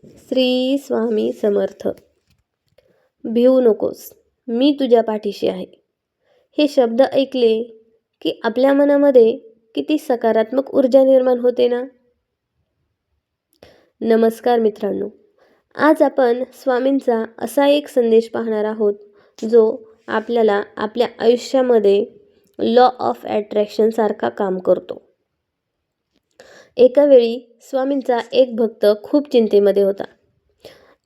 श्री स्वामी समर्थ. भिवू नकोस, मी तुझ्या पाठीशी आहे. हे शब्द ऐकले की आपल्या मनामध्ये किती सकारात्मक ऊर्जा निर्माण होते ना. नमस्कार मित्रांनो, आज आपण स्वामींचा असा एक संदेश पाहणार आहोत जो आपल्याला आपल्या आयुष्यामध्ये लॉ ऑफ अट्रॅक्शन सारखा काम करतो. एका वेळी स्वामींचा एक भक्त खूप चिंतेमध्ये होता.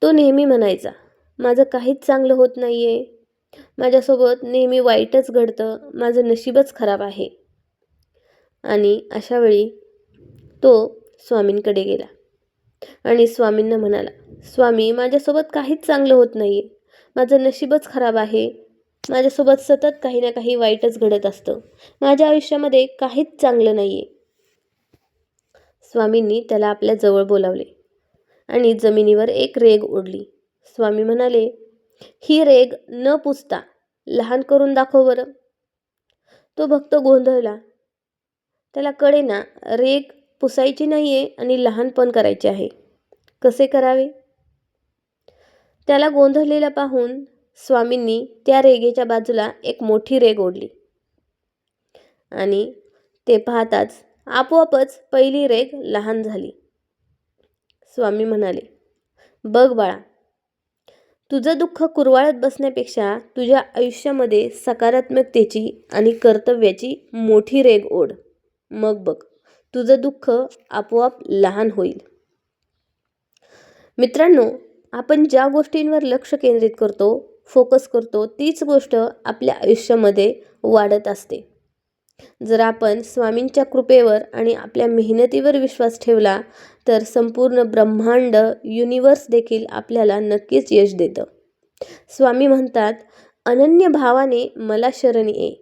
तो नेहमी म्हणायचा, माझं काहीच चांगलं होत नाहीये, माझ्यासोबत नेहमी वाईटच घडतं, माझं नशीबच खराब आहे. आणि अशा वेळी तो स्वामींकडे गेला आणि स्वामींना म्हणाला, स्वामी, माझ्यासोबत काहीच चांगलं होत नाहीये, माझं नशीबच खराब आहे, माझ्यासोबत सतत काही ना काही वाईटच घडत असतं, माझ्या आयुष्यामध्ये काहीच चांगलं नाहीये. स्वामींनी त्याला आपल्या जवळ बोलावले आणि जमिनीवर एक रेघ ओढली. स्वामी म्हणाले, ही रेघ न पुसता लहान करून दाखव बरं. तो भक्त गोंधळला. त्याला कळेना, रेघ पुसायची नाहीये आणि लहान पण करायचे आहे. कसे करावे? त्याला गोंधळलेला पाहून स्वामींनी त्या रेघेच्या बाजूला एक मोठी रेघ ओढली आणि ते पाहताच आपोआपच पहिली रेघ लहान झाली. स्वामी म्हणाले, बघ बाळा, तुझं दुःख कुरवाळत बसण्यापेक्षा तुझ्या आयुष्यामध्ये सकारात्मकतेची आणि कर्तव्याची मोठी रेघ ओढ. मग बघ, तुझं दुःख आपोआप लहान होईल. मित्रांनो, आपण ज्या गोष्टींवर लक्ष केंद्रित करतो, फोकस करतो, तीच गोष्ट आपल्या आयुष्यामध्ये वाढत असते. जर आपण स्वामींच्या कृपेवर आणि आपल्या मेहनतीवर विश्वास ठेवला तर संपूर्ण ब्रह्मांड, युनिवर्स देखील आपल्याला नक्कीच यश देतं. स्वामी म्हणतात, अनन्य भावाने मला शरण ये.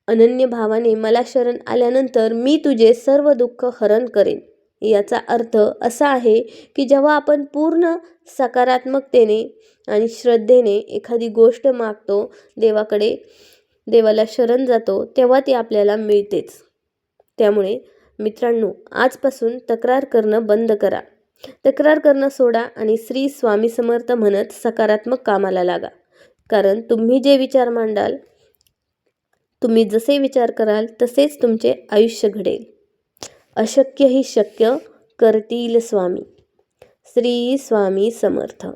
अनन्य भावाने मला शरण आल्यानंतर मी तुझे सर्व दुःख हरण करेन. याचा अर्थ असा आहे की जेव्हा आपण पूर्ण सकारात्मकतेने आणि श्रद्धेने एखादी गोष्ट मागतो, देवाला शरण जातो, तेव्हा ती आपल्याला मिळतेच. त्यामुळे मित्रांनो, आजपासून तक्रार करणं बंद करा. तक्रार करणं सोडा आणि श्री स्वामी समर्थ म्हणत सकारात्मक कामाला लागा. कारण तुम्ही जे विचार मांडाल, तुम्ही जसे विचार कराल तसेच तुमचे आयुष्य घडेल. अशक्य ही शक्य करतील स्वामी. श्री स्वामी समर्थ.